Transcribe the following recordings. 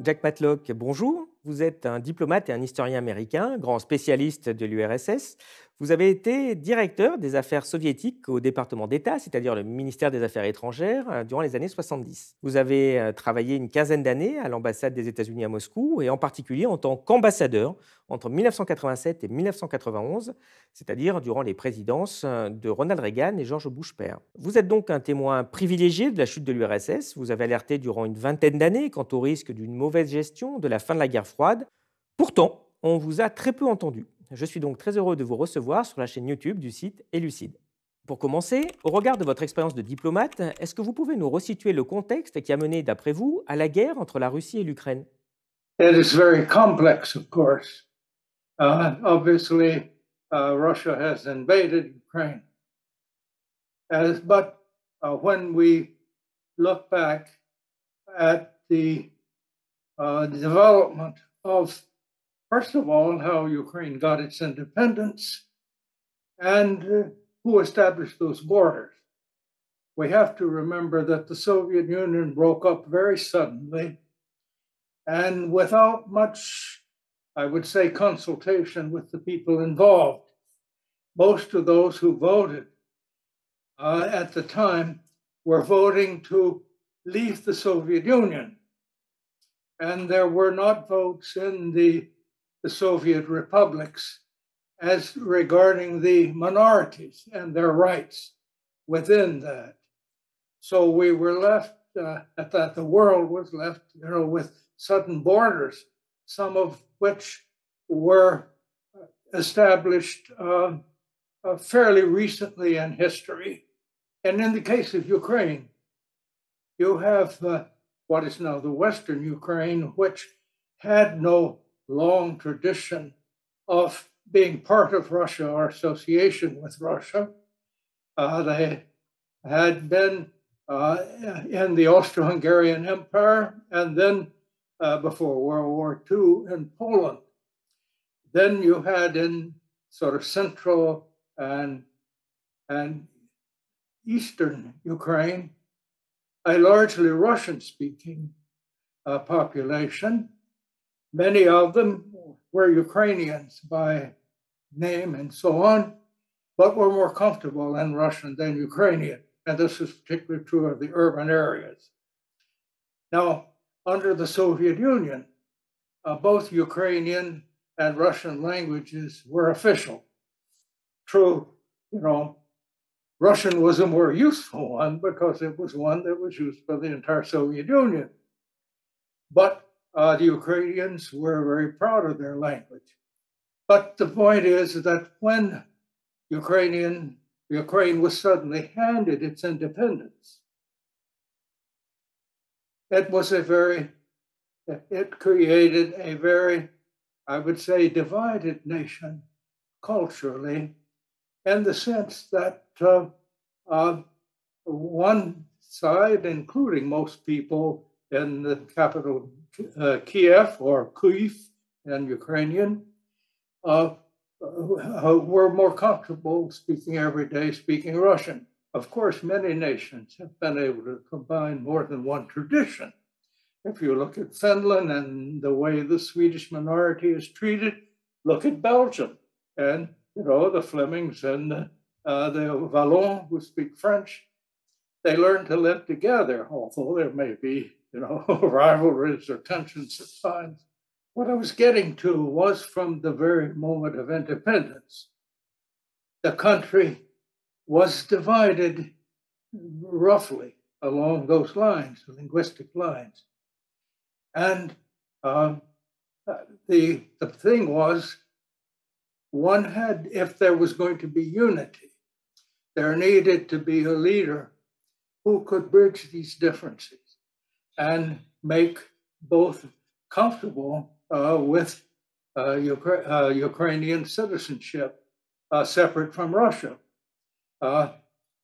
Jack Matlock, bonjour. Vous êtes un diplomate et un historien américain, grand spécialiste de l'URSS. Vous avez été directeur des affaires soviétiques au département d'État, c'est-à-dire le ministère des Affaires étrangères, durant les années 70. Vous avez travaillé une quinzaine d'années à l'ambassade des États-Unis à Moscou, et en particulier en tant qu'ambassadeur entre 1987 et 1991, c'est-à-dire durant les présidences de Ronald Reagan et George Bush père. Vous êtes donc un témoin privilégié de la chute de l'URSS. Vous avez alerté durant une vingtaine d'années quant au risque d'une mauvaise gestion de la fin de la guerre froide. Pourtant, on vous a très peu entendu. Je suis donc très heureux de vous recevoir sur la chaîne YouTube du site Élucid. Pour commencer, au regard de votre expérience de diplomate, est-ce que vous pouvez nous resituer le contexte qui a mené, d'après vous, à la guerre entre la Russie et l'Ukraine? It is very complex, of course. Obviously, Russia has invaded Ukraine. But when we look back at the development of, first of all, how Ukraine got its independence and who established those borders, we have to remember that the Soviet Union broke up very suddenly and without much, I would say, consultation with the people involved. Most of those who voted at the time were voting to leave the Soviet Union. And there were not votes in the Soviet republics as regarding the minorities and their rights within that. So we were left, at that the world was left, with sudden borders, some of which were established fairly recently in history. And in the case of Ukraine, you have what is now the Western Ukraine, which had no long tradition of being part of Russia or association with Russia. They had been in the Austro-Hungarian Empire, and then before World War II in Poland. Then you had in sort of central and eastern Ukraine a largely Russian-speaking population. Many of them were Ukrainians by name and so on, but were more comfortable in Russian than Ukrainian. And this is particularly true of the urban areas. Now, under the Soviet Union, both Ukrainian and Russian languages were official. True, Russian was a more useful one because it was one that was used by the entire Soviet Union. But the Ukrainians were very proud of their language. But the point is that when Ukraine was suddenly handed its independence, it created a very, I would say, divided nation culturally, in the sense that one side, including most people in the capital Kiev or Kyiv in Ukrainian, were more comfortable speaking Russian. Of course, many nations have been able to combine more than one tradition. If you look at Finland and the way the Swedish minority is treated, look at Belgium and, the Flemings and the Wallons who speak French. They learn to live together, although there may be, rivalries or tensions at times. What I was getting to was from the very moment of independence, the country was divided roughly along those lines, linguistic lines. And the thing was, one had, if there was going to be unity, there needed to be a leader who could bridge these differences and make both comfortable with Ukrainian citizenship separate from Russia.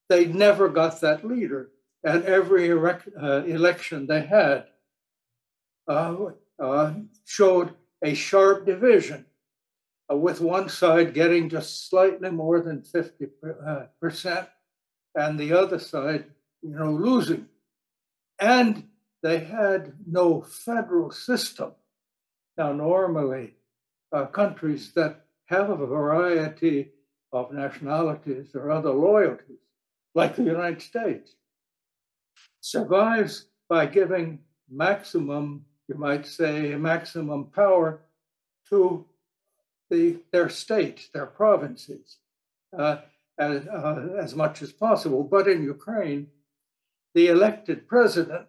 They never got that leader, and every election they had showed a sharp division, with one side getting just slightly more than 50%, and the other side, losing. And they had no federal system. Now, normally, countries that have a variety of nationalities or other loyalties, like the United States, survives by giving maximum, you might say, maximum power to their states, their provinces, as much as possible. But in Ukraine, the elected president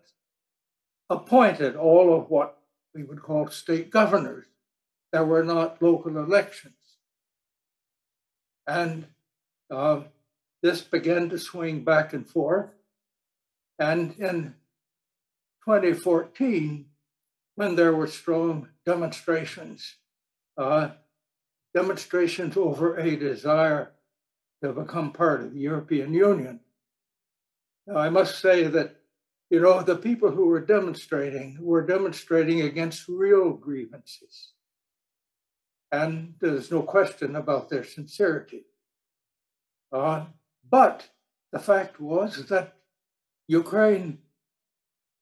appointed all of what we would call state governors. There were not local elections. And this began to swing back and forth. And in 2014, when there were strong demonstrations, demonstrations over a desire to become part of the European Union. Now, I must say that, you know, the people who were demonstrating against real grievances. And there's no question about their sincerity. But the fact was that Ukraine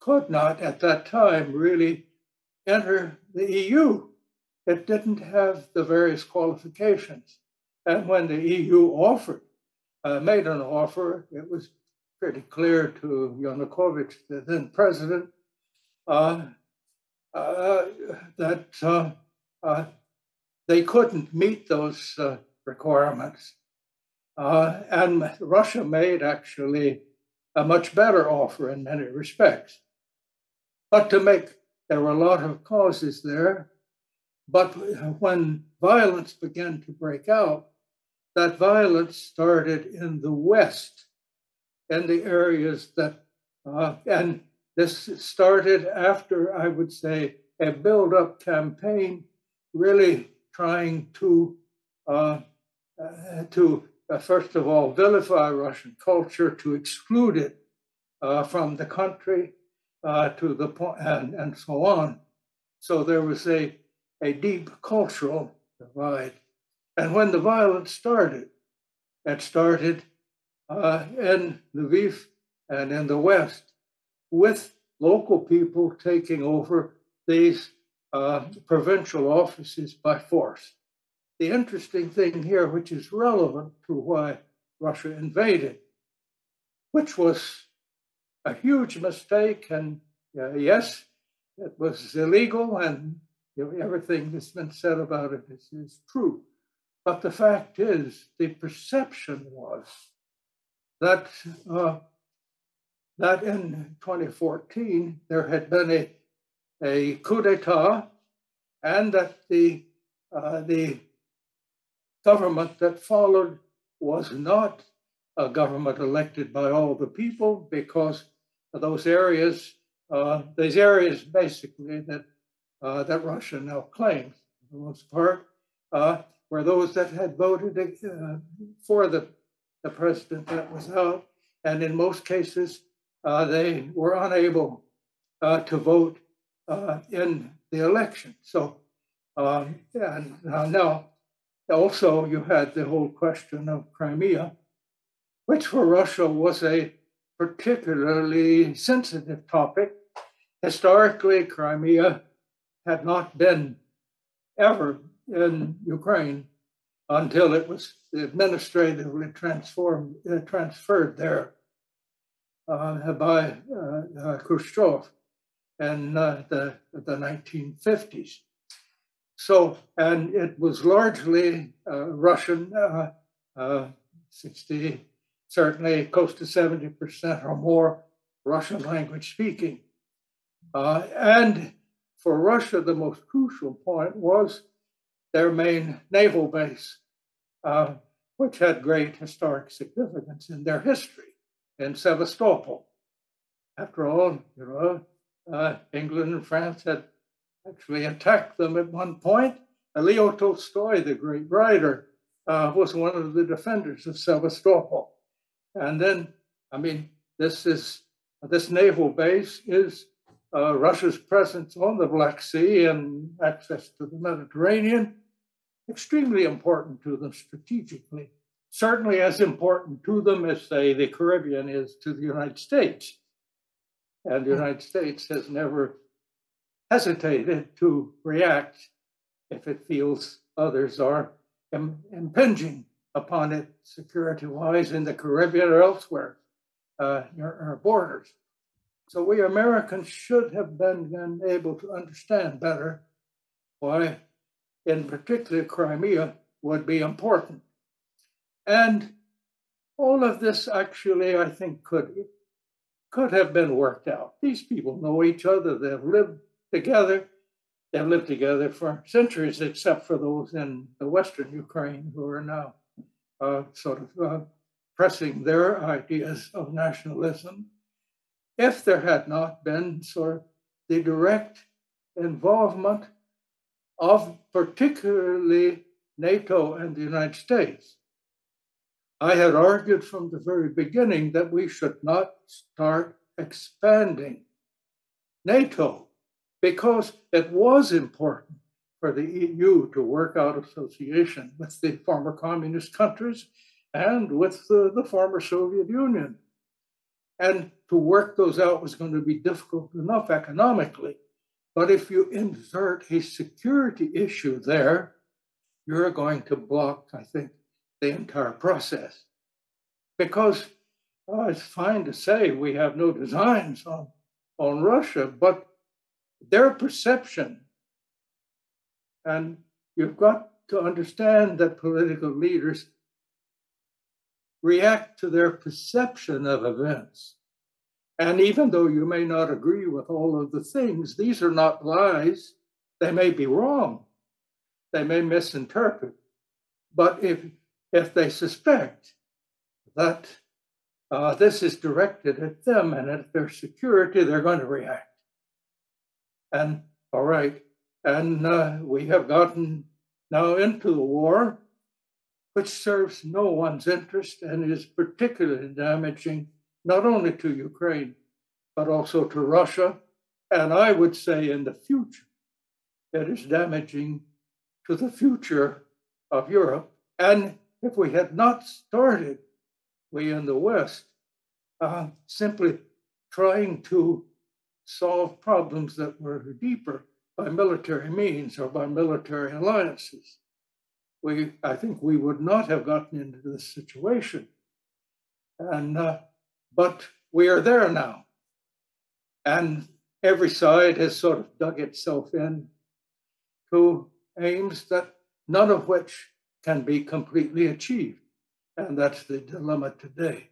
could not, at that time, really enter the EU. It didn't have the various qualifications. And when the EU made an offer, it was pretty clear to Yanukovych, the then president, that they couldn't meet those requirements. And Russia made actually a much better offer in many respects. But there were a lot of causes there. But when violence began to break out, that violence started in the West, in the areas that, and this started after, I would say, a build-up campaign really trying to first of all, vilify Russian culture, to exclude it from the country, to the point, and so on. So there was a deep cultural divide. And when the violence started, it started in Lviv and in the West, with local people taking over these provincial offices by force. The interesting thing here, which is relevant to why Russia invaded, which was a huge mistake, and yes, it was illegal, and everything that's been said about it is true. But the fact is, the perception was that that in 2014 there had been a coup d'état, and that the government that followed was not a government elected by all the people, because those areas basically that Russia now claims, for the most part, were those that had voted for the president that was out, and in most cases they were unable to vote in the election. So, and now also you had the whole question of Crimea, which for Russia was a particularly sensitive topic. Historically, Crimea had not been ever in Ukraine until it was administratively transferred there by Khrushchev in the 1950s. So, and it was largely Russian, 60, certainly close to 70% or more Russian language speaking. And for Russia, the most crucial point was their main naval base, which had great historic significance in their history, in Sevastopol. After all, England and France had actually attacked them at one point. Leo Tolstoy, the great writer, was one of the defenders of Sevastopol. And then, I mean, this naval base is Russia's presence on the Black Sea and access to the Mediterranean, extremely important to them strategically, certainly as important to them as, say, the Caribbean is to the United States. And the United States has never hesitated to react if it feels others are impinging upon it security-wise in the Caribbean or elsewhere near our borders. So we Americans should have been able to understand better why, in particular, Crimea would be important. And all of this actually, I think, could have been worked out. These people know each other. They've lived together. They've lived together for centuries, except for those in the Western Ukraine who are now pressing their ideas of nationalism. If there had not been the direct involvement of particularly NATO and the United States, I had argued from the very beginning that we should not start expanding NATO because it was important for the EU to work out association with the former communist countries and with the former Soviet Union. And to work those out was going to be difficult enough economically. But if you insert a security issue there, you're going to block, I think, the entire process. Because it's fine to say we have no designs on Russia, but their perception, and you've got to understand that political leaders react to their perception of events. And even though you may not agree with all of the things, these are not lies. They may be wrong. They may misinterpret. But if they suspect that this is directed at them and at their security, they're going to react. And all right, and we have gotten now into the war, which serves no one's interest and is particularly damaging not only to Ukraine, but also to Russia. And I would say in the future, it is damaging to the future of Europe. And if we had not started, we in the West, simply trying to solve problems that were deeper by military means or by military alliances, I think we would not have gotten into this situation. And but we are there now. And every side has sort of dug itself in to aims that none of which can be completely achieved. And that's the dilemma today.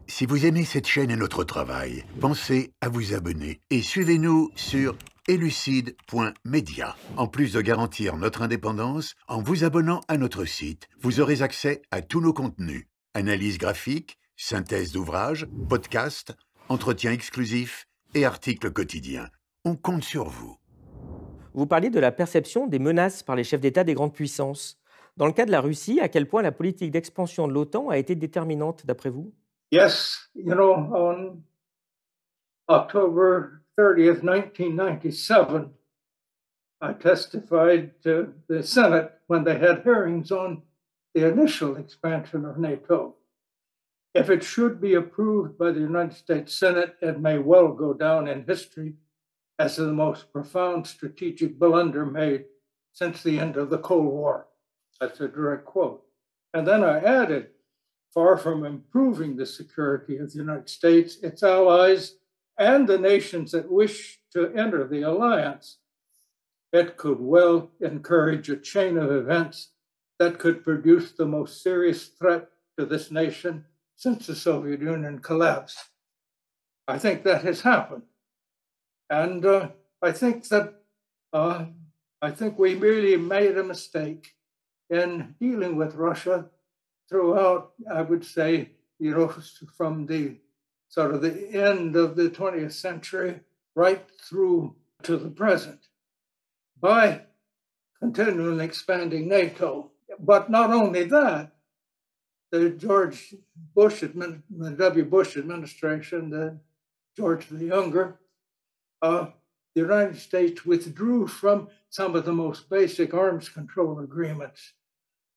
Si vous aimez cette chaîne et notre travail, pensez à vous abonner et suivez-nous sur élucide.media. En plus de garantir notre indépendance, en vous abonnant à notre site, vous aurez accès à tous nos contenus, analyses graphiques, synthèse d'ouvrages, podcasts, entretiens exclusifs et articles quotidiens. On compte sur vous. Vous parliez de la perception des menaces par les chefs d'État des grandes puissances. Dans le cas de la Russie, à quel point la politique d'expansion de l'OTAN a été déterminante d'après vous? Yes, you know, on October 30th, 1997, I testified to the Senate when they had hearings on the initial expansion of NATO. If it should be approved by the United States Senate, it may well go down in history as the most profound strategic blunder made since the end of the Cold War. That's a direct quote. And then I added, far from improving the security of the United States, its allies, and the nations that wish to enter the alliance, it could well encourage a chain of events that could produce the most serious threat to this nation since the Soviet Union collapsed. I think that has happened. And I think we really made a mistake in dealing with Russia throughout, I would say, you know, from the sort of the end of the 20th century right through to the present by continually expanding NATO. But not only that, the W. Bush administration, the George the Younger, the United States withdrew from some of the most basic arms control agreements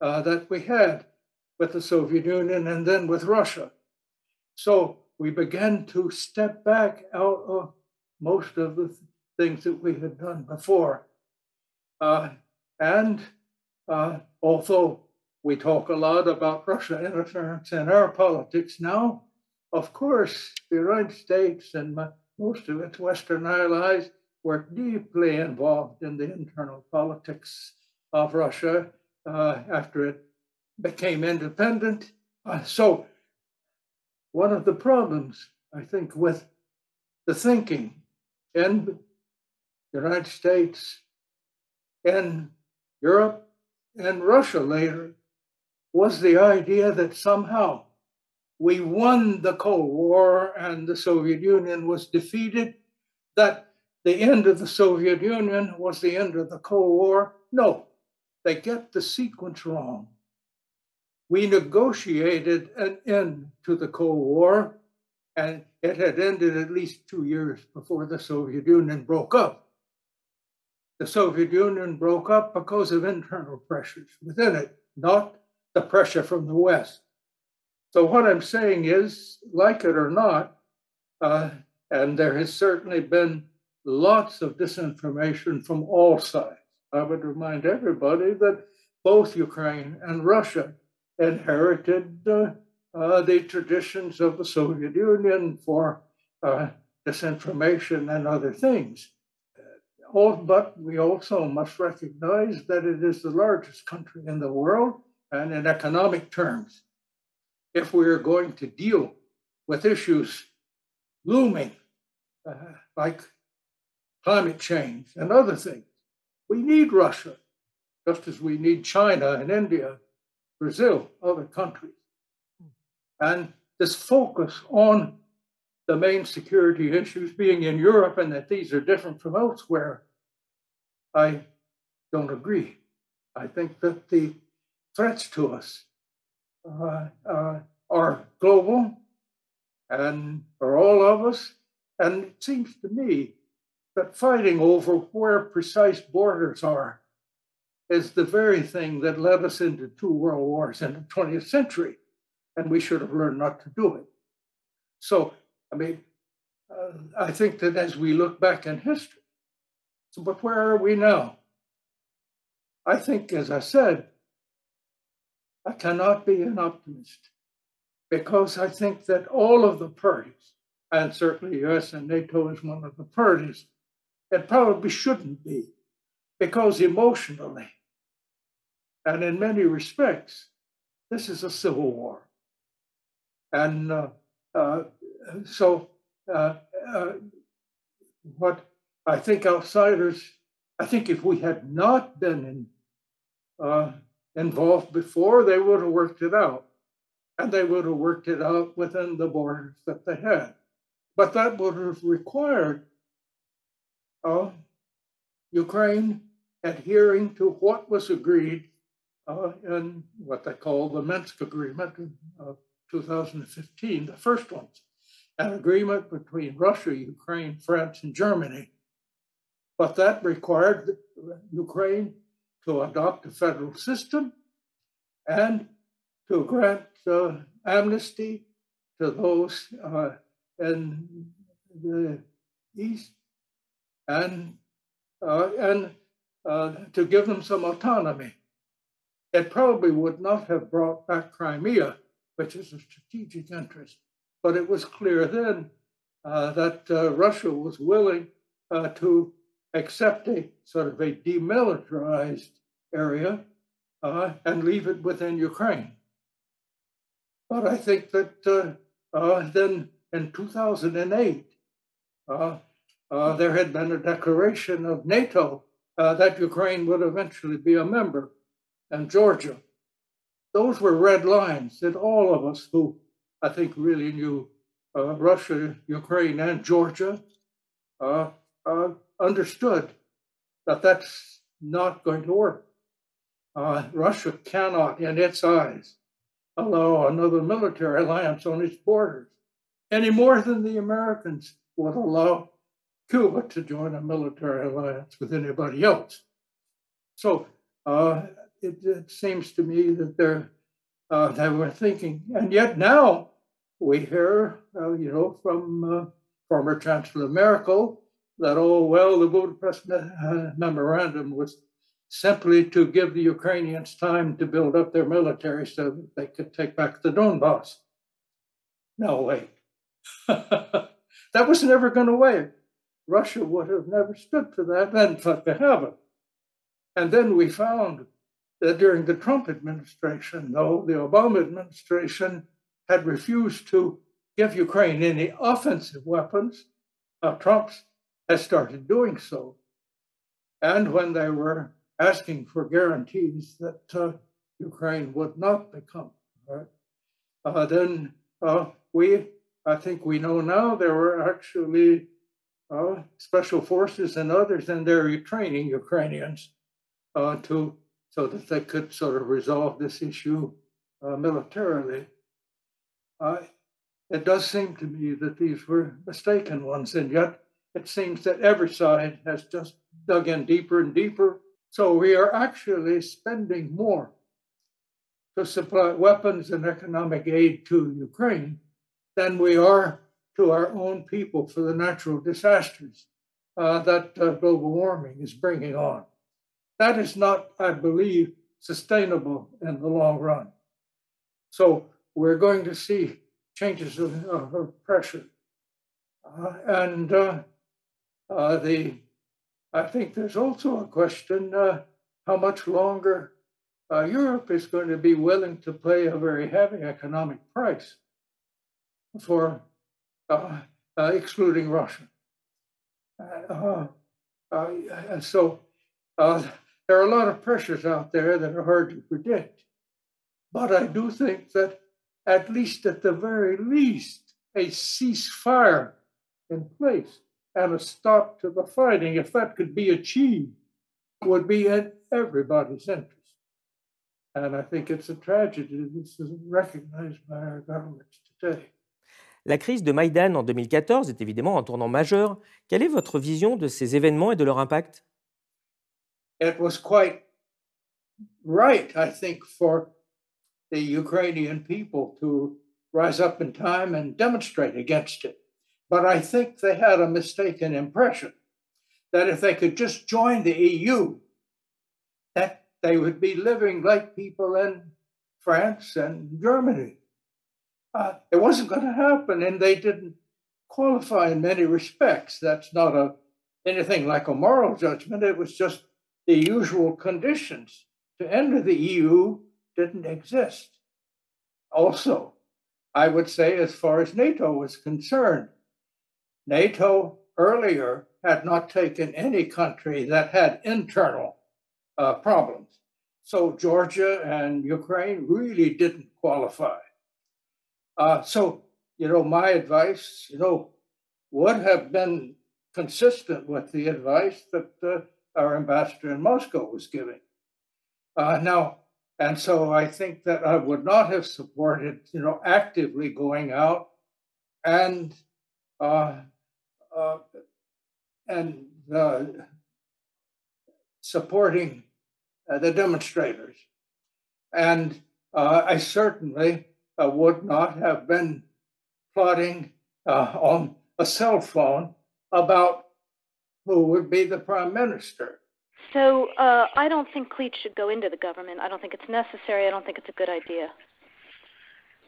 that we had with the Soviet Union and then with Russia. So we began to step back out of most of the things that we had done before. And although we talk a lot about Russia interference in our politics now, of course, the United States and most of its Western allies were deeply involved in the internal politics of Russia after it became independent. So one of the problems, I think, with the thinking in the United States, in Europe, and Russia later, was the idea that somehow we won the Cold War and the Soviet Union was defeated, that the end of the Soviet Union was the end of the Cold War. No, they get the sequence wrong. We negotiated an end to the Cold War, and it had ended at least 2 years before the Soviet Union broke up. The Soviet Union broke up because of internal pressures within it, not the pressure from the West. So what I'm saying is, like it or not, and there has certainly been lots of disinformation from all sides. I would remind everybody that both Ukraine and Russia inherited the traditions of the Soviet Union for disinformation and other things. But we also must recognize that it is the largest country in the world, and in economic terms, if we are going to deal with issues looming like climate change and other things, we need Russia, just as we need China and India, Brazil, other countries. And this focus on the main security issues being in Europe and that these are different from elsewhere, I don't agree. I think that the threats to us are global and for all of us. And it seems to me that fighting over where precise borders are is the very thing that led us into 2 world wars in the 20th century. And we should have learned not to do it. So, I mean, I think that as we look back in history, so, but where are we now? I think, as I said, I cannot be an optimist because I think that all of the parties, and certainly US and NATO is one of the parties, it probably shouldn't be, because emotionally, and in many respects, this is a civil war. And what I think outsiders, I think if we had not been involved before, they would have worked it out. And they would have worked it out within the borders that they had. But that would have required Ukraine adhering to what was agreed in what they call the Minsk Agreement of 2015, the first ones, an agreement between Russia, Ukraine, France, and Germany. But that required Ukraine to adopt a federal system and to grant amnesty to those in the East and to give them some autonomy. It probably would not have brought back Crimea, which is a strategic interest, but it was clear then that Russia was willing to accept a sort of a demilitarized area and leave it within Ukraine. But I think that then in 2008, there had been a declaration of NATO that Ukraine would eventually be a member, and Georgia. Those were red lines that all of us who I think really knew Russia, Ukraine, and Georgia understood that that's not going to work. Russia cannot, in its eyes, allow another military alliance on its borders any more than the Americans would allow Cuba to join a military alliance with anybody else. So it seems to me that they were thinking, and yet now we hear, from former Chancellor Merkel that, oh, well, the Budapest memorandum was simply to give the Ukrainians time to build up their military so that they could take back the Donbass. No, wait. That was never going to wait. Russia would have never stood for that, and in fact, they haven't. And then we found that during the Trump administration, though, the Obama administration had refused to give Ukraine any offensive weapons. Trump has started doing so. And when they were asking for guarantees that Ukraine would not become, then I think we know now there were actually special forces and others in there training Ukrainians so that they could sort of resolve this issue militarily. It does seem to me that these were mistaken ones, and yet it seems that every side has just dug in deeper and deeper. So we are actually spending more to supply weapons and economic aid to Ukraine than we are to our own people for the natural disasters that global warming is bringing on. That is not, I believe, sustainable in the long run. So we're going to see changes of pressure. I think there's also a question how much longer Europe is going to be willing to pay a very heavy economic price for excluding Russia. So there are a lot of pressures out there that are hard to predict. But I do think that at the very least, a ceasefire in place and a stop to the fighting, if that could be achieved, would be in everybody's interest. And I think it's a tragedy. This is recognized by our governments today. La crise de Maïdan en 2014 est évidemment un tournant majeur. Quelle est votre vision de ces événements et de leur impact? It was quite right, I think, for the Ukrainian people to rise up in time and demonstrate against it. But I think they had a mistaken impression that if they could just join the EU, that they would be living like people in France and Germany. It wasn't going to happen, and they didn't qualify in many respects. That's not anything like a moral judgment. It was just the usual conditions to enter the EU didn't exist. Also, I would say, as far as NATO was concerned, NATO earlier had not taken any country that had internal problems. So Georgia and Ukraine really didn't qualify. So, my advice, would have been consistent with the advice that our ambassador in Moscow was giving. And so I think that I would not have supported, actively going out and supporting the demonstrators. And I certainly would not have been plotting on a cell phone about who would be the prime minister. So I don't think Cleach should go into the government. I don't think it's necessary. I don't think it's a good idea.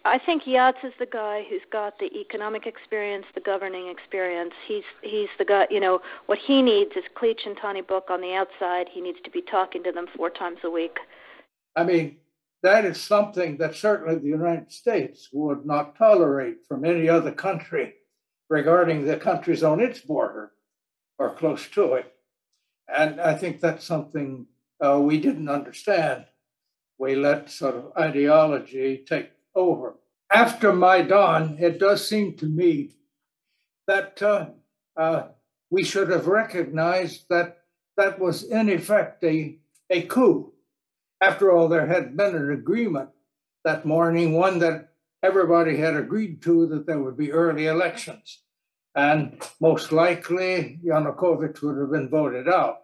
I think Yats is the guy who's got the economic experience, the governing experience. He's the guy, what he needs is Cleach and Tony Book on the outside. He needs to be talking to them 4 times a week. I mean, that is something that certainly the United States would not tolerate from any other country regarding the countries on its border or close to it. And I think that's something we didn't understand. We let sort of ideology take over. After Maïdan, it does seem to me that we should have recognized that that was in effect a coup. After all, there had been an agreement that morning, one that everybody had agreed to, that there would be early elections. And most likely, Yanukovych would have been voted out.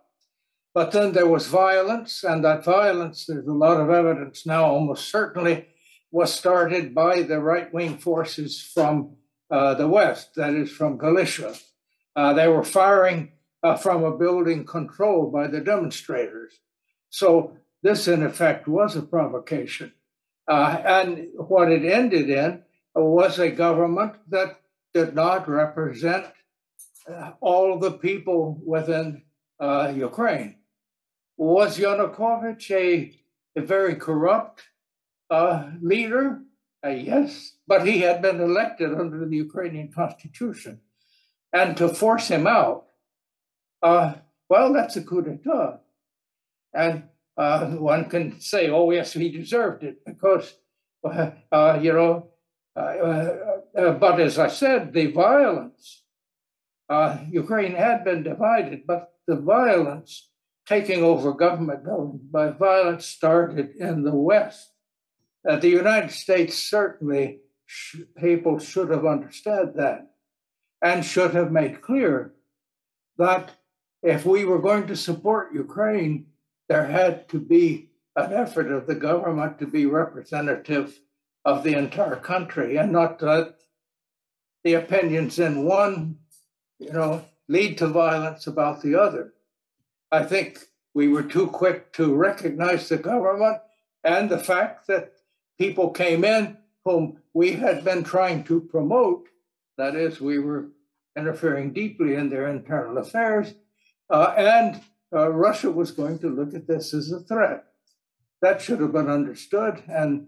But then there was violence, and that violence, there's a lot of evidence now, almost certainly, was started by the right-wing forces from the West, that is, from Galicia. They were firing from a building controlled by the demonstrators. So this, in effect, was a provocation. And what it ended in was a government that did not represent all the people within Ukraine. Was Yanukovych a very corrupt leader? Yes, but he had been elected under the Ukrainian constitution. And to force him out, well, that's a coup d'etat. And one can say, oh, yes, he deserved it because, but as I said, the violence, Ukraine had been divided, but the violence, taking over government by violence, started in the West. The United States certainly, people should have understood that and should have made clear that if we were going to support Ukraine, there had to be an effort of the government to be representative of the entire country and not let the opinions in one, lead to violence about the other. I think we were too quick to recognize the government and the fact that people came in whom we had been trying to promote. That is, we were interfering deeply in their internal affairs, and Russia was going to look at this as a threat. That should have been understood, and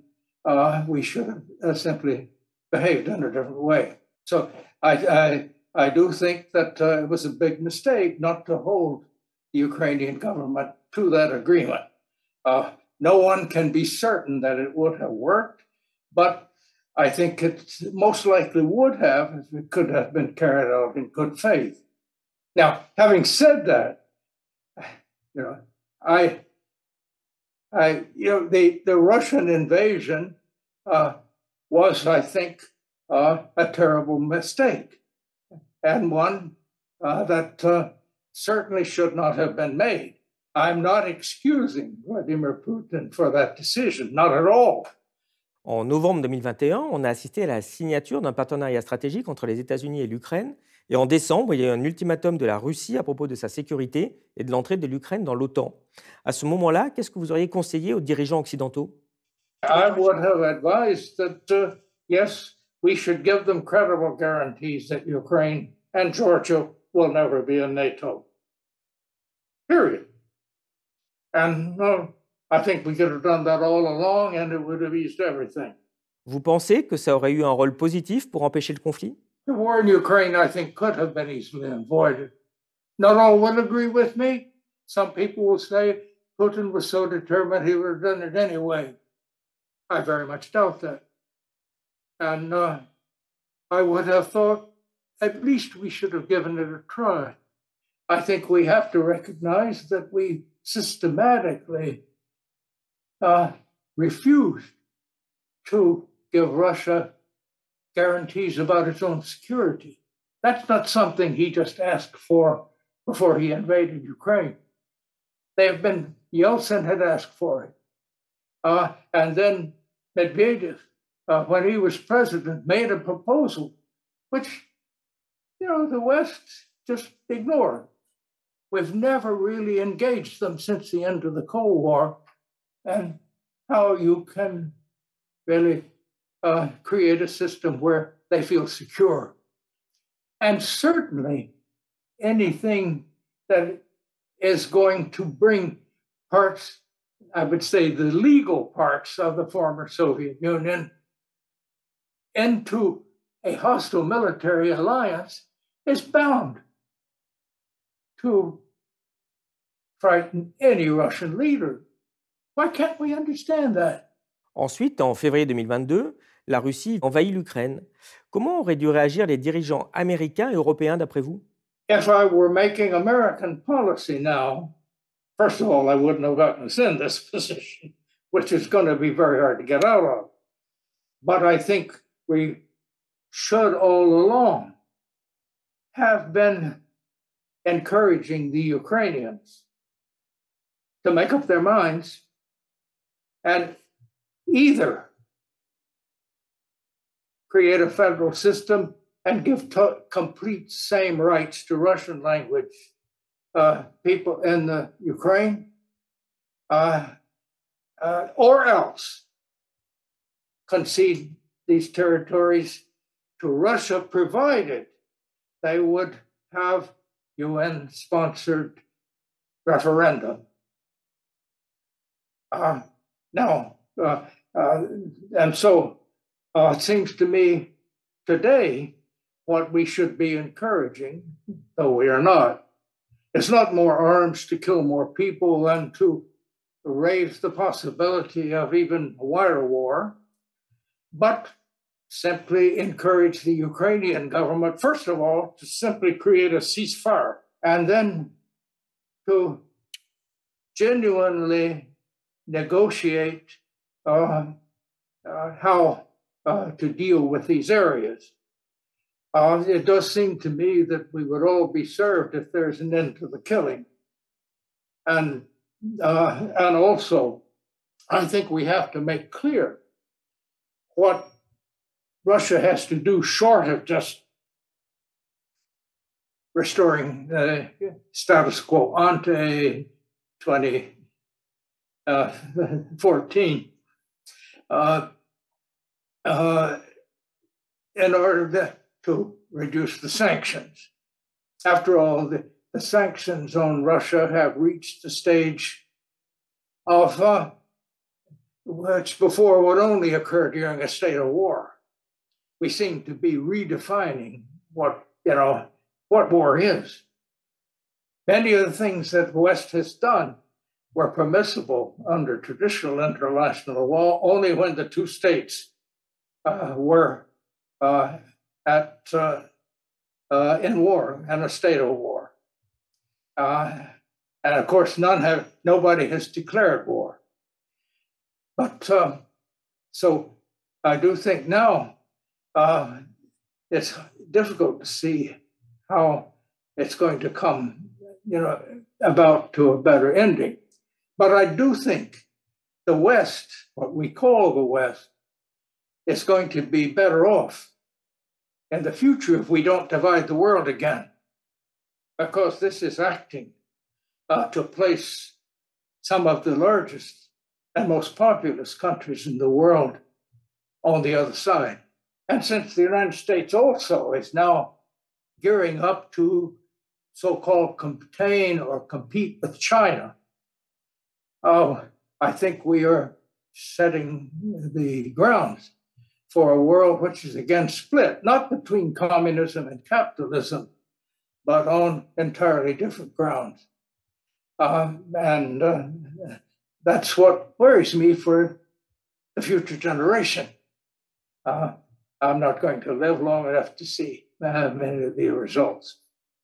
we should have simply behaved in a different way. So I do think that it was a big mistake not to hold the Ukrainian government to that agreement. No one can be certain that it would have worked, but I think it most likely would have if it could have been carried out in good faith. Now, having said that, the Russian invasion was, I think, a terrible mistake, and one that certainly should not have been made. I'm not excusing Vladimir Putin for that decision, not at all. En novembre 2021, on a assisté à la signature d'un partenariat stratégique entre les États-Unis et l'Ukraine. Et en décembre, il y a eu un ultimatum de la Russie à propos de sa sécurité et de l'entrée de l'Ukraine dans l'OTAN. À ce moment-là, qu'est-ce que vous auriez conseillé aux dirigeants occidentaux? I would have advised that, yes, we should give them credible guarantees that Ukraine and Georgia will never be in NATO. Period. And I think we could have done that all along and it would have eased everything. Vous pensez que ça aurait eu un rôle positif pour empêcher le conflit? The war in Ukraine, I think, could have been easily avoided. Not all would agree with me. Some people will say Putin was so determined he would have done it anyway. I very much doubt that. And I would have thought at least we should have given it a try. I think we have to recognize that we systematically refused to give Russia guarantees about its own security. That's not something he just asked for before he invaded Ukraine. Yeltsin had asked for it. And then Medvedev, when he was president, made a proposal, which, the West just ignored. We've never really engaged them since the end of the Cold War, and how you can really create a system where they feel secure. And certainly anything that is going to bring parts, I would say the legal parts of the former Soviet Union into a hostile military alliance is bound to frighten any Russian leader. Why can't we understand that? Ensuite, en février 2022, la Russie envahit l'Ukraine. Comment auraient dû réagir les dirigeants américains et européens d'après vous? If I were making American policy now, first of all, I wouldn't have gotten us in this position, which is going to be very hard to get out of. But I think we should all along have been encouraging the Ukrainians to make up their minds and either create a federal system and give complete same rights to Russian language people in the Ukraine, or else concede these territories to Russia, provided they would have UN-sponsored referendum. And so it seems to me today what we should be encouraging, though we are not, is not more arms to kill more people and to raise the possibility of even wire war, but simply encourage the Ukrainian government, first of all, to simply create a ceasefire, and then to genuinely negotiate how to deal with these areas. It does seem to me that we would all be served if there's an end to the killing. And also, I think we have to make clear what Russia has to do short of just restoring the status quo ante 2014 in order to reduce the sanctions. After all, the sanctions on Russia have reached the stage of which before would only occur during a state of war. We seem to be redefining what war is. Many of the things that the West has done were permissible under traditional international law only when the two states were in war, in a state of war. And of course, nobody has declared war. But so I do think now it's difficult to see how it's going to come, about to a better ending. But I do think the West, what we call the West, is going to be better off in the future if we don't divide the world again, because this is acting to place some of the largest and most populous countries in the world on the other side. And since the United States also is now gearing up to so-called contain or compete with China, I think we are setting the grounds for a world which is again split, not between communism and capitalism, but on entirely different grounds. And that's what worries me for the future generation. I'm not going to live long enough to see many of the results.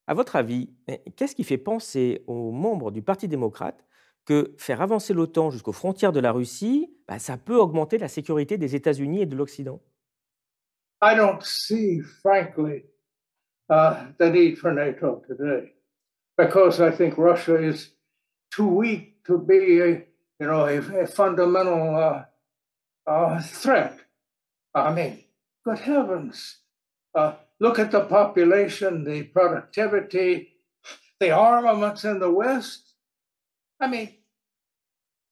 À votre avis, qu'est-ce qui fait penser aux membres du Parti démocrate que faire avancer l'OTAN jusqu'aux frontières de la Russie, ça peut augmenter la sécurité des États-Unis et de l'Occident? I don't see, frankly, the need for NATO today, because I think Russia is too weak to be a fundamental threat. I mean, good heavens. Look at the population, the productivity, the armaments in the West. I mean,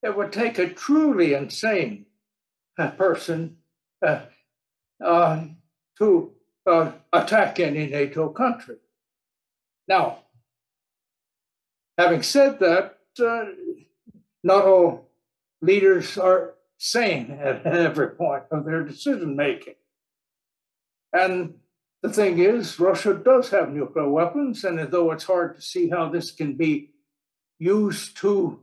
it would take a truly insane person to attack any NATO country. Now, having said that, not all leaders are sane at every point of their decision making. And the thing is, Russia does have nuclear weapons, and though it's hard to see how this can be used to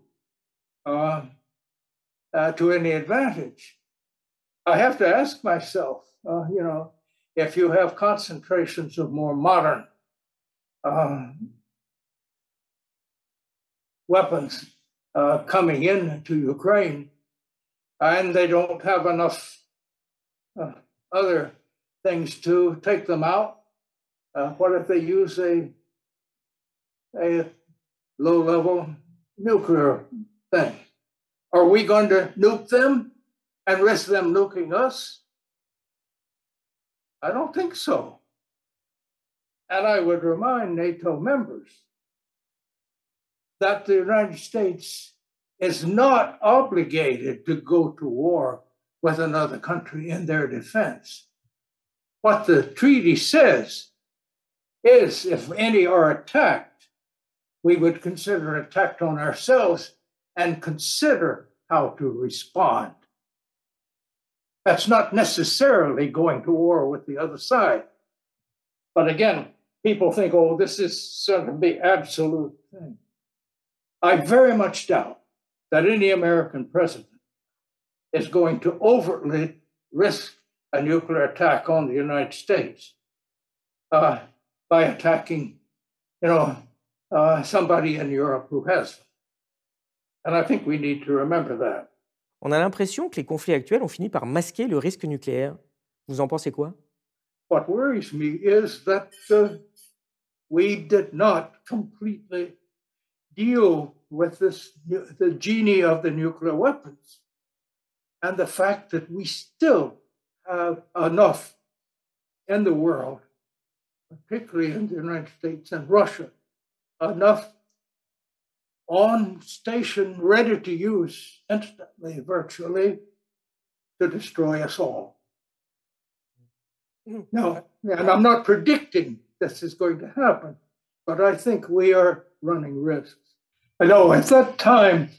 any advantage, I have to ask myself, if you have concentrations of more modern weapons coming into Ukraine, and they don't have enough other things to take them out, what if they use a low-level nuclear thing? Are we going to nuke them and risk them nuking us? I don't think so. And I would remind NATO members that the United States is not obligated to go to war with another country in their defense. What the treaty says is if any are attacked, we would consider attack on ourselves and consider how to respond. That's not necessarily going to war with the other side. But again, people think, oh, this is sort of the absolute thing. I very much doubt that any American president is going to overtly risk a nuclear attack on the United States by attacking, somebody in Europe who has them. And I think we need to remember that. On a l'impression que les conflits actuels ont fini par masquer le risque nucléaire. Vous en pensez quoi? What worries me is that we did not completely deal with the genie of the nuclear weapons, and the fact that we still have enough in the world, particularly in the United States and Russia, enough on station, ready to use instantly, virtually, to destroy us all. Now, and I'm not predicting this is going to happen, but I think we are running risks. I know at that time,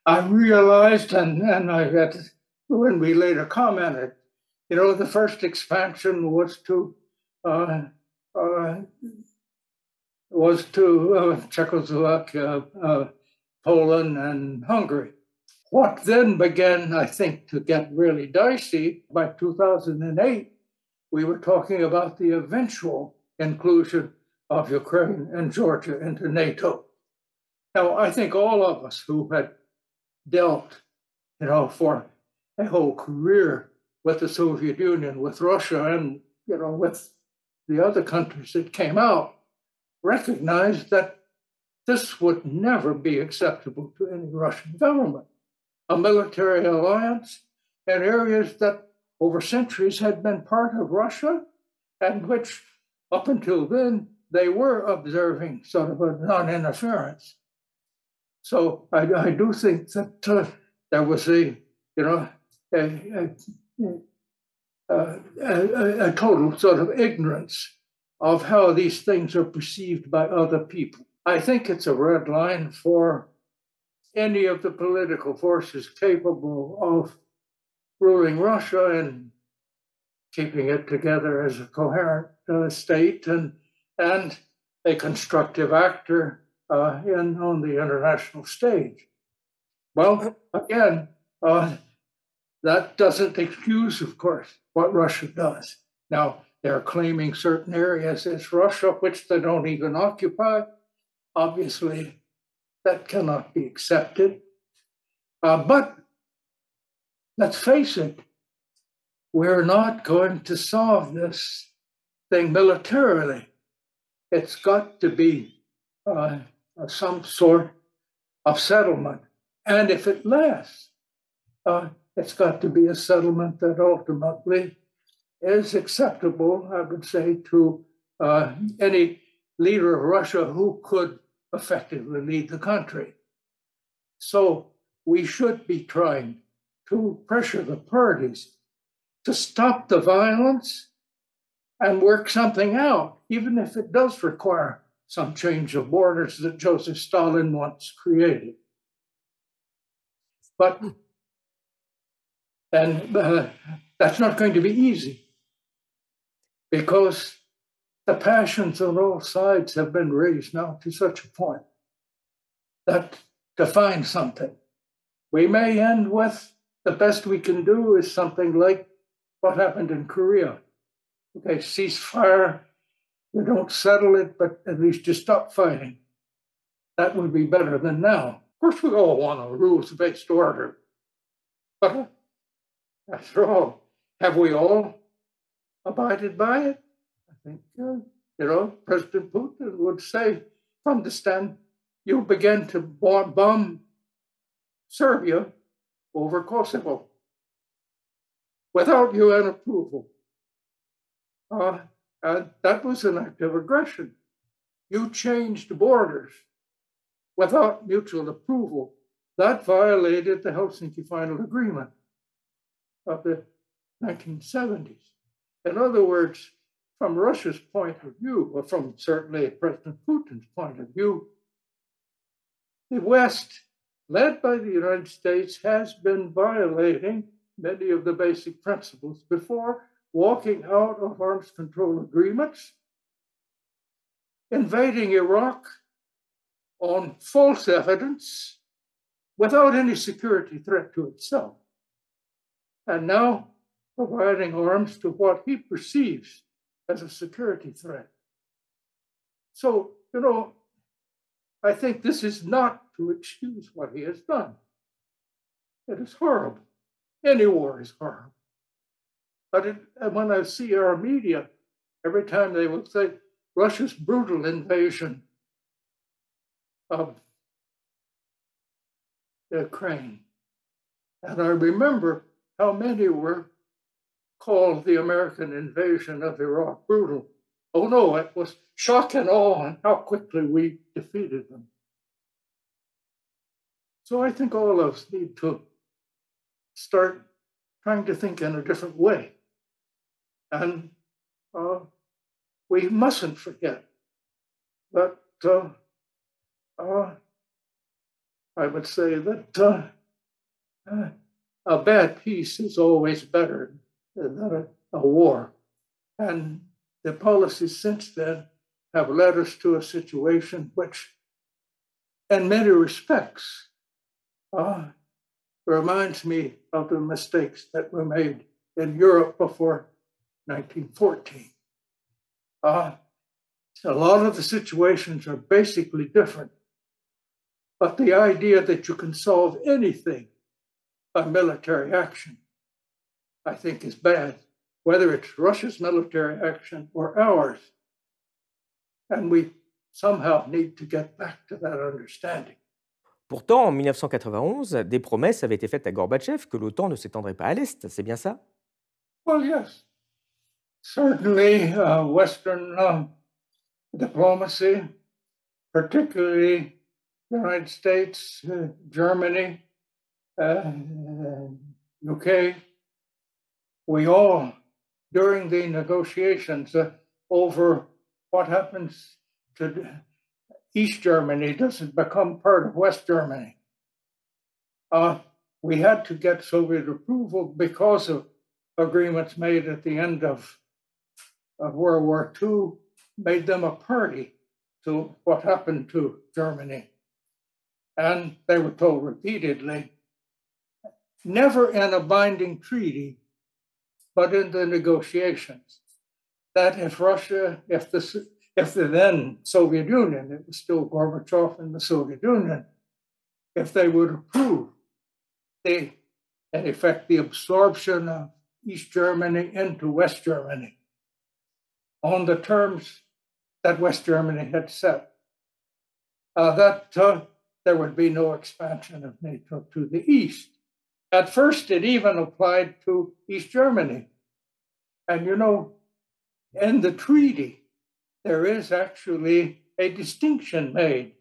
I realized, and I had, when we later commented, the first expansion was to Czechoslovakia, Poland, and Hungary. What then began, I think, to get really dicey by 2008, we were talking about the eventual inclusion of Ukraine and Georgia into NATO. Now, I think all of us who had dealt, for a whole career with the Soviet Union, with Russia, and, with the other countries that came out, recognized that this would never be acceptable to any Russian government. A military alliance in areas that over centuries had been part of Russia, and which up until then they were observing sort of a non-interference. So I do think that there was a total sort of ignorance of how these things are perceived by other people. I think it's a red line for any of the political forces capable of ruling Russia and keeping it together as a coherent state and a constructive actor on the international stage. Well, again, that doesn't excuse, of course, what Russia does. Now, they're claiming certain areas as Russia, which they don't even occupy. Obviously, that cannot be accepted. But let's face it, we're not going to solve this thing militarily. It's got to be some sort of settlement. And if it lasts, it's got to be a settlement that ultimately is acceptable, I would say, to any leader of Russia who could effectively lead the country. So we should be trying to pressure the parties to stop the violence and work something out, even if it does require some change of borders that Joseph Stalin once created. But that's not going to be easy, because the passions on all sides have been raised now to such a point that to find something, we may end with the best we can do is something like what happened in Korea. Okay, ceasefire, you don't settle it, but at least you stop fighting. That would be better than now. Of course, we all want a rules-based order. But after all, have we all abided by it? I think, President Putin would say from the stand, you began to bomb Serbia over Kosovo without UN approval. And that was an act of aggression. You changed borders without mutual approval. That violated the Helsinki Final Agreement of the 1970s. In other words, from Russia's point of view, or from certainly President Putin's point of view, the West, led by the United States, has been violating many of the basic principles before walking out of arms control agreements, invading Iraq on false evidence without any security threat to itself, and now providing arms to what he perceives as a security threat. So, I think this is not to excuse what he has done. It is horrible. Any war is horrible. But when I see our media, every time they will say Russia's brutal invasion of Ukraine, and I remember how many were called the American invasion of Iraq brutal. Oh no, it was shock and awe and how quickly we defeated them. So I think all of us need to start trying to think in a different way. And we mustn't forget that I would say that a bad peace is always better than a war. And the policies since then have led us to a situation which, in many respects, reminds me of the mistakes that were made in Europe before 1914. A lot of the situations are basically different, but the idea that you can solve anything by military action, I think, is bad, whether it's Russia's military action or ours. And we somehow need to get back to that understanding. Pourtant, en 1991, des promesses avaient été faites à Gorbatchev que l'OTAN ne s'étendrait pas à l'Est, c'est bien ça? Well, yes. Certainly, Western diplomacy, particularly the United States, Germany, UK, we all, during the negotiations over what happens to East Germany, does it become part of West Germany? We had to get Soviet approval because of agreements made at the end of World War II, made them a party to what happened to Germany. And they were told repeatedly, never in a binding treaty, but in the negotiations, that if Russia, if the then Soviet Union, it was still Gorbachev and the Soviet Union, if they would approve in effect, the absorption of East Germany into West Germany on the terms that West Germany had set, that there would be no expansion of NATO to the east. At first, it even applied to East Germany. And in the treaty, there is actually a distinction made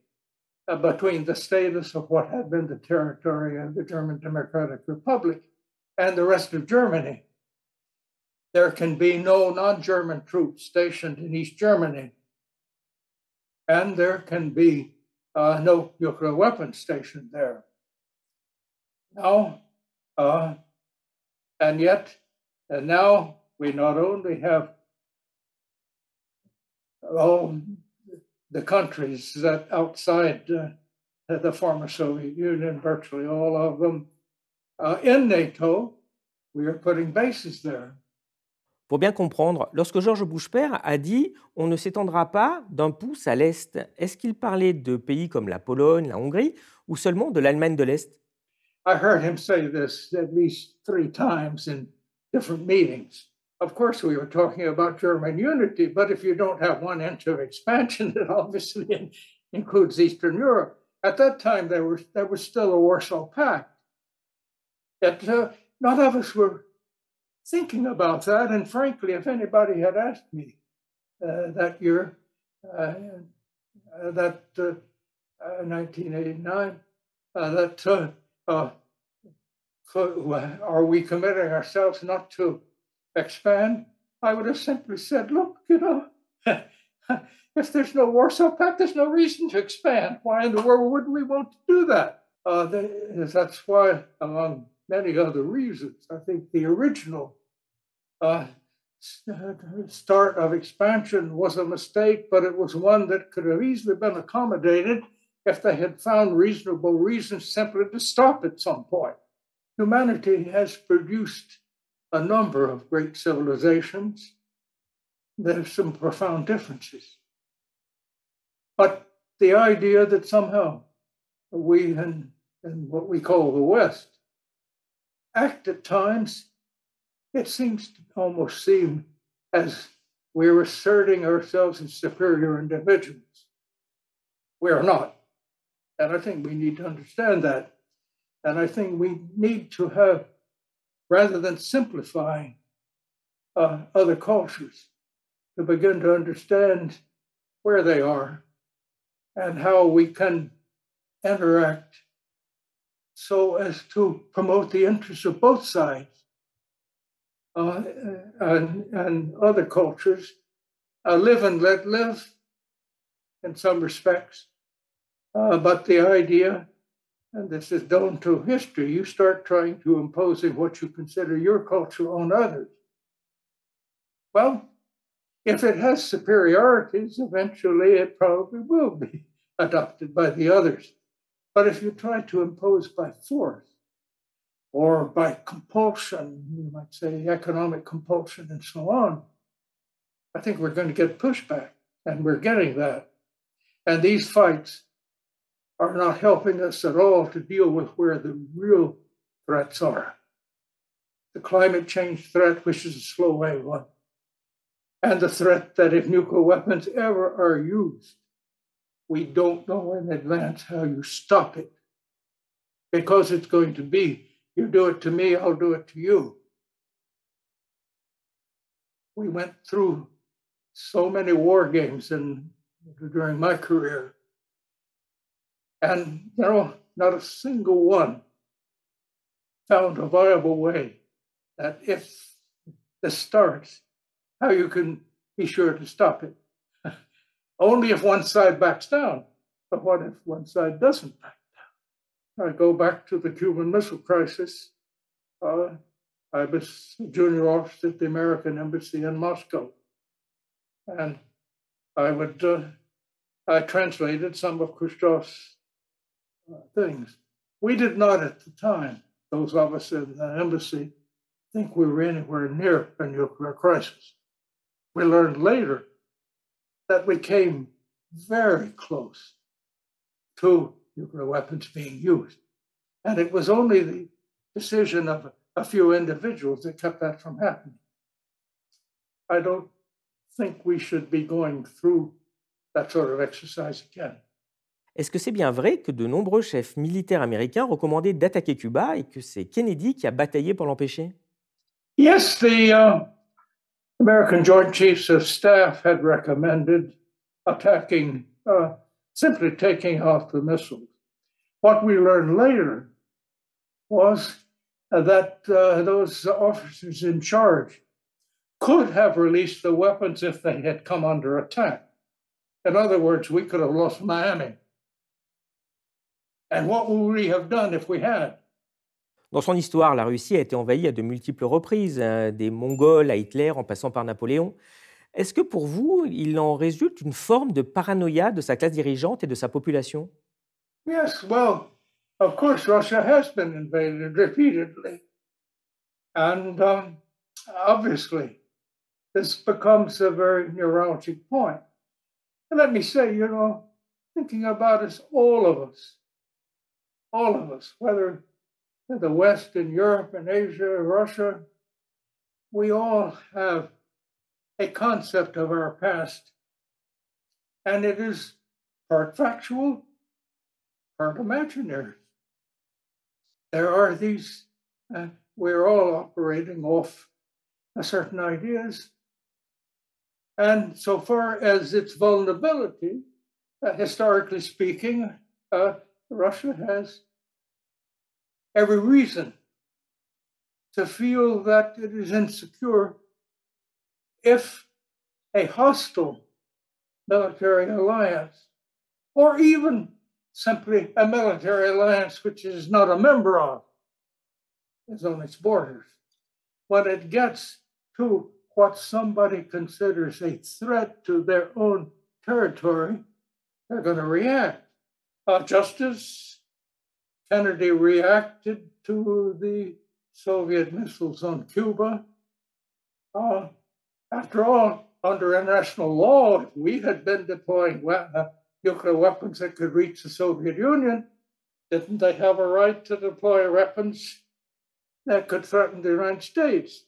between the status of what had been the territory of the German Democratic Republic and the rest of Germany. There can be no non-German troops stationed in East Germany, and there can be no nuclear weapons stationed there. Now, and yet, now we not only have all the countries that outside the former Soviet Union, virtually all of them, in NATO, we are putting bases there. Pour bien comprendre, lorsque Georges Bush-père a dit « on ne s'étendra pas d'un pouce à l'Est », est-ce qu'il parlait de pays comme la Pologne, la Hongrie, ou seulement de l'Allemagne de l'Est? I heard him say this at least 3 times in different meetings. Of course, we were talking about German unity, but if you don't have one inch of expansion, it obviously includes Eastern Europe. At that time, there was still a Warsaw Pact. None of us were thinking about that, and frankly, if anybody had asked me that year, 1989, are we committing ourselves not to expand? I would have simply said, look, if there's no Warsaw Pact, there's no reason to expand. Why in the world would we want to do that? That's why, among many other reasons, I think the original start of expansion was a mistake, but it was one that could have easily been accommodated if they had found reasonable reasons simply to stop at some point. Humanity has produced a number of great civilizations. There's some profound differences. But the idea that somehow we in what we call the West act at times, it seems to almost seem as we're asserting ourselves as superior individuals. We're not. And I think we need to understand that. And I think we need to have, rather than simplifying other cultures, to begin to understand where they are and how we can interact so as to promote the interests of both sides. And other cultures live and let live in some respects. But the idea, and this is known to history, you start trying to imposing what you consider your culture on others. Well, if it has superiorities, eventually it probably will be adopted by the others. But if you try to impose by force or by compulsion, you might say economic compulsion and so on, I think we're going to get pushback, and we're getting that. And these fights are not helping us at all to deal with where the real threats are. The climate change threat, which is a slow wave one, and the threat that if nuclear weapons ever are used, we don't know in advance how you stop it, because it's going to be, you do it to me, I'll do it to you. We went through so many war games during my career, and not a single one found a viable way that if this starts, how you can be sure to stop it. Only if one side backs down. But what if one side doesn't back down? I go back to the Cuban Missile Crisis. I was a junior officer at the American Embassy in Moscow. And I translated some of Khrushchev's things. We did not at the time, those of us in the embassy, think we were anywhere near a nuclear crisis. We learned later that we came very close to nuclear weapons being used. And it was only the decision of a few individuals that kept that from happening. I don't think we should be going through that sort of exercise again. Est-ce que c'est bien vrai que de nombreux chefs militaires américains recommandaient d'attaquer Cuba et que c'est Kennedy qui a bataillé pour l'empêcher? Yes, the American Joint Chiefs of Staff had recommended attacking, simply taking off the missiles. What we learned later was that those officers in charge could have released the weapons if they had come under attack. In other words, we could have lost Miami. And what would we have done if we had? Dans son histoire, la Russie a été envahie à de multiples reprises, des Mongols à Hitler en passant par Napoléon. Est-ce que pour vous, il en résulte une forme de paranoïa de sa classe dirigeante et de sa population? Yes, well, of course, Russia has been invaded repeatedly. And obviously, this becomes a very neuralgic point. And let me say, thinking about us, all of us, whether in the West, in Europe, in Asia, Russia, we all have a concept of our past. And it is part factual, part imaginary. There are these, we're all operating off certain ideas. And so far as its vulnerability, historically speaking, Russia has every reason to feel that it is insecure if a hostile military alliance, or even simply a military alliance which it is not a member of, is on its borders. When it gets to what somebody considers a threat to their own territory, they're going to react. Just as Kennedy reacted to the Soviet missiles on Cuba. After all, under international law, if we had been deploying nuclear weapons that could reach the Soviet Union, didn't they have a right to deploy weapons that could threaten the United States?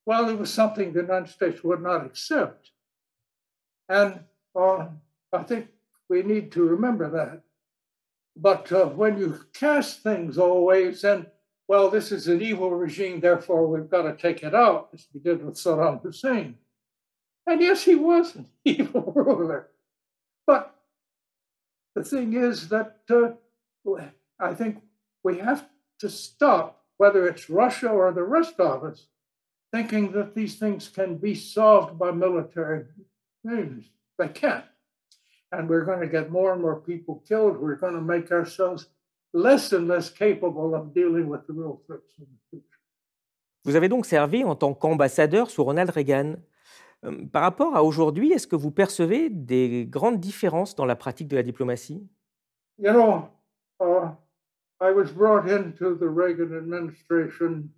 Well, it was something the United States would not accept. And I think we need to remember that. But when you cast things always in, well, this is an evil regime, therefore we've got to take it out, as we did with Saddam Hussein. And yes, he was an evil ruler. But the thing is that I think we have to stop, whether it's Russia or the rest of us, thinking that these things can be solved by military means. They can't. And we're going to get more and more people killed. We're going to make ourselves less and less capable of dealing with the real threats in the future. Vous avez donc servi en tant qu'ambassadeur sous Ronald Reagan. Par rapport à aujourd'hui, est-ce que vous percevez des grandes différences dans la pratique de la diplomatie? You know, I was brought into the Reagan administration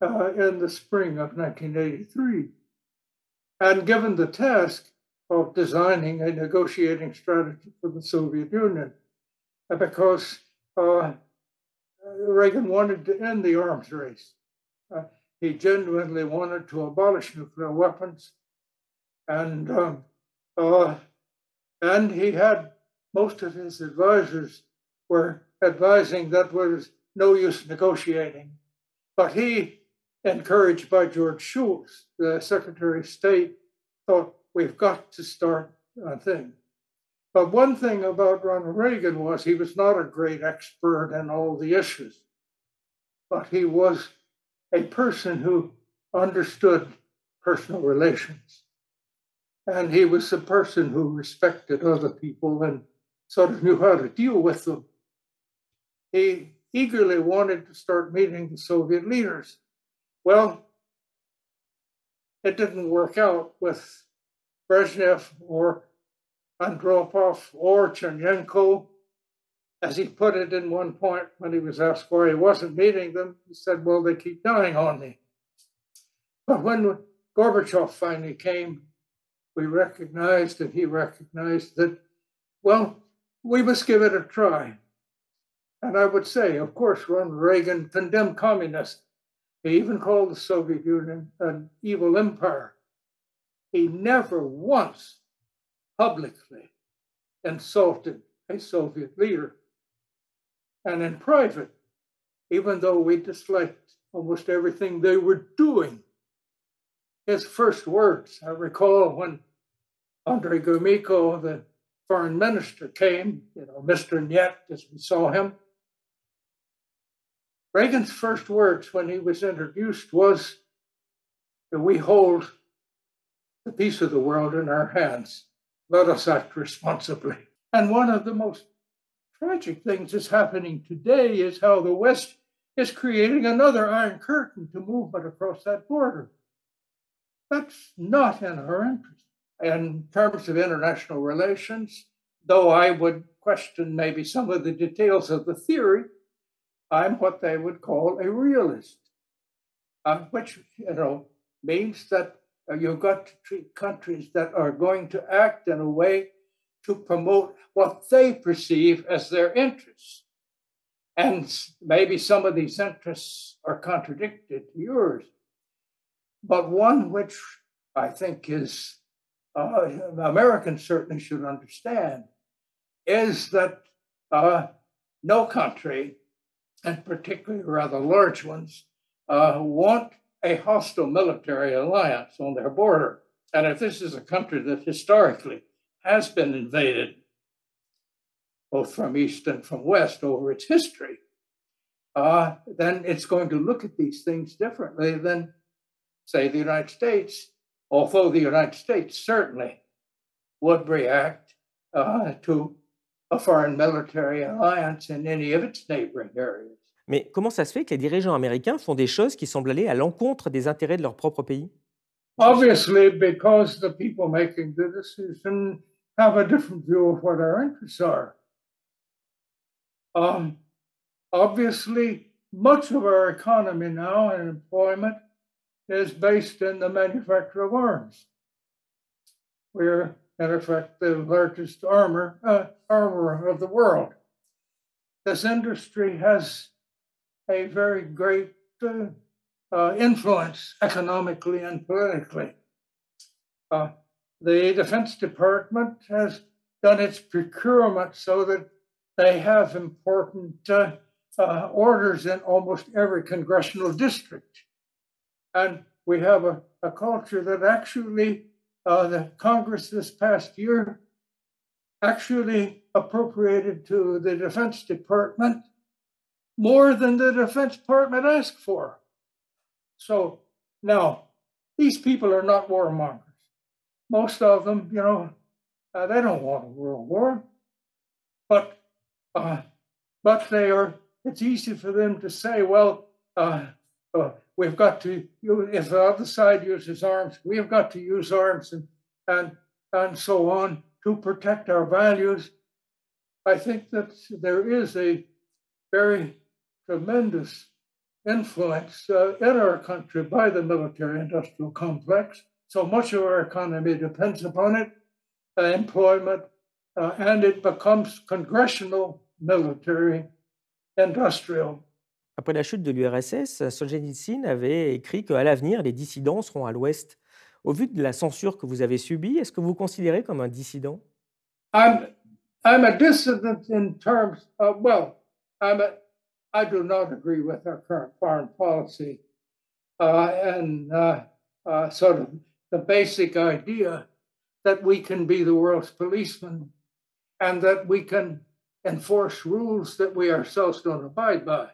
in the spring of 1983 and given the task of designing a negotiating strategy for the Soviet Union because Reagan wanted to end the arms race. He genuinely wanted to abolish nuclear weapons, and he had most of his advisors were advising that there was no use negotiating. But he, encouraged by George Shultz, the Secretary of State, thought, we've got to start a thing. But one thing about Ronald Reagan was he was not a great expert in all the issues, but he was a person who understood personal relations. And he was a person who respected other people and sort of knew how to deal with them. He eagerly wanted to start meeting the Soviet leaders. Well, it didn't work out with Brezhnev or Andropov or Chernenko. As he put it in one point when he was asked why he wasn't meeting them, he said, well, they keep dying on me. But when Gorbachev finally came, we recognized, and he recognized that, well, we must give it a try. And I would say, of course, Ronald Reagan condemned communism. He even called the Soviet Union an evil empire. He never once publicly insulted a Soviet leader. And in private, even though we disliked almost everything they were doing, his first words, I recall when Andrei Gromyko, the foreign minister, came, Mr. Niet, as we saw him. Reagan's first words when he was introduced was that we hold the peace of the world in our hands. Let us act responsibly. And one of the most tragic things that's happening today is how the West is creating another Iron Curtain to movement across that border. That's not in our interest. In terms of international relations, though I would question maybe some of the details of the theory, I'm what they would call a realist, which means that you've got to treat countries that are going to act in a way to promote what they perceive as their interests. And maybe some of these interests are contradicted to yours. But one which I think is Americans certainly should understand is that no country, and particularly rather large ones, want a hostile military alliance on their border. And if this is a country that historically has been invaded, both from east and from west over its history, then it's going to look at these things differently than, say, the United States, although the United States certainly would react to a foreign military alliance in any of its neighboring areas. Mais comment ça se fait que les dirigeants américains font des choses qui semblent aller à l'encontre des intérêts de leur propre pays? Obviously, because the people making the decision have a different view of what our interests are. Obviously, much of our economy now and employment is based in the manufacture of arms. We're, in effect, the largest armorer of the world. This industry has a very great influence economically and politically. The Defense Department has done its procurement so that they have important orders in almost every congressional district. And we have a culture that actually, the Congress this past year actually appropriated to the Defense Department more than the Defense Department asked for. So now, these people are not warmongers. Most of them, you know, they don't want a world war, but they are. It's easy for them to say, well, we've got to. If the other side uses arms, we've got to use arms, and so on to protect our values. I think that there is a very tremendous influence in our country by the military-industrial complex. So much of our economy depends upon it, employment, and it becomes congressional, military, industrial. Après la chute de l'URSS, Solzhenitsyn avait écrit qu'à l'avenir, les dissidents seront à l'Ouest. Au vu de la censure que vous avez subie, est-ce que vous vous considérez comme un dissident? I'm a dissident in terms of, well, I do not agree with our current foreign policy and sort of the basic idea that we can be the world's policeman and that we can enforce rules that we ourselves don't abide by.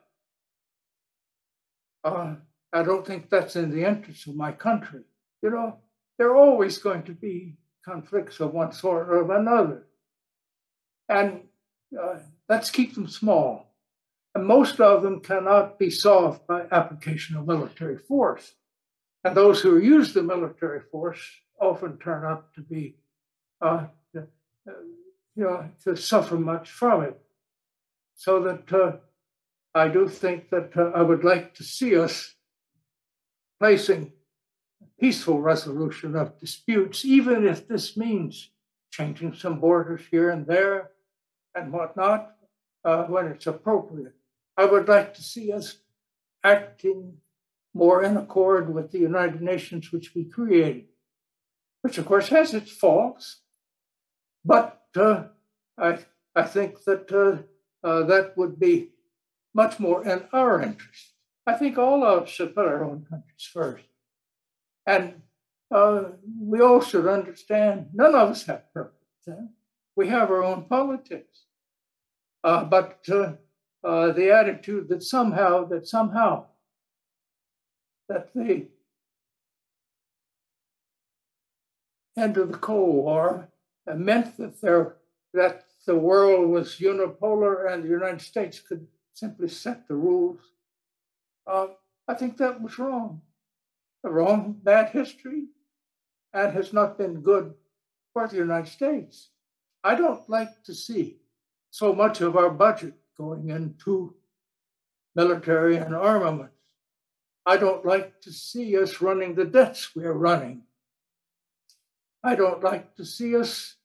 I don't think that's in the interest of my country. You know, there are always going to be conflicts of one sort or of another. And let's keep them small. And most of them cannot be solved by application of military force. And those who use the military force often turn out to be, to suffer much from it. So that I do think that I would like to see us placing peaceful resolution of disputes, even if this means changing some borders here and there and whatnot, when it's appropriate. I would like to see us acting more in accord with the United Nations, which we created, which of course has its faults, but I think that that would be much more in our interest. I think all of us should put our own countries first. And we all should understand, none of us have purpose. We have our own politics. But the attitude that somehow that the end of the Cold War meant that the world was unipolar and the United States could simply set the rules. I think that was wrong. A wrong, bad history, and has not been good for the United States. I don't like to see so much of our budget going into military and armaments. I don't like to see us running the debts we're running. I don't like to see us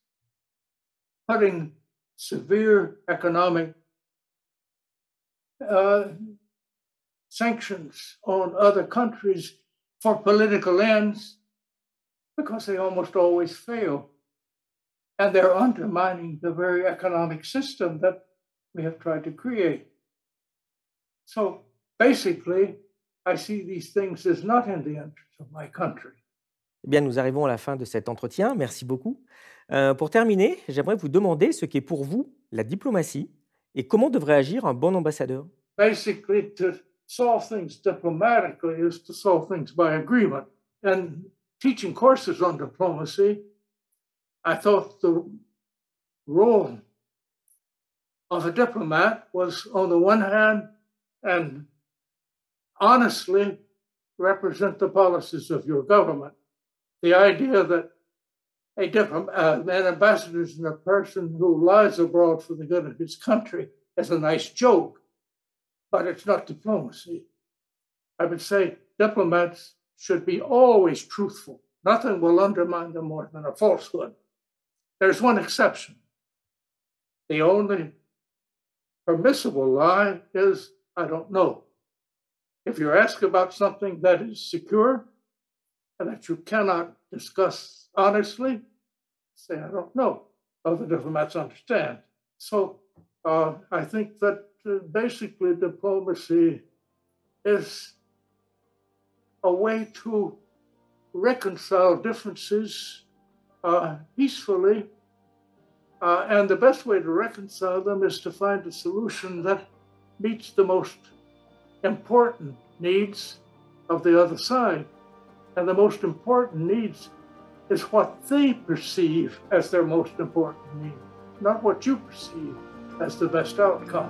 putting severe economic sanctions on other countries for political ends, because they almost always fail. And they're undermining the very economic system that we have tried to create. So basically, I see these things as not in the interest of my country. Eh bien, nous arrivons à la fin de cet entretien. Merci beaucoup. Pour terminer, j'aimerais vous demander ce qu'est pour vous la diplomatie et comment devrait agir un bon ambassadeur. Basically, to solve things diplomatically is to solve things by agreement. And teaching courses on diplomacy, I thought the role of a diplomat was, on the one hand, and honestly represent the policies of your government. The idea that an ambassador is a person who lies abroad for the good of his country is a nice joke, but it's not diplomacy. I would say diplomats should be always truthful. Nothing will undermine them more than a falsehood. There's one exception. The only permissible lie is, I don't know. If you're asked about something that is secure and that you cannot discuss honestly, say, I don't know. Other diplomats understand. So I think that basically diplomacy is a way to reconcile differences peacefully. And the best way to reconcile them is to find a solution that meets the most important needs of the other side. And the most important needs is what they perceive as their most important need, not what you perceive as the best outcome.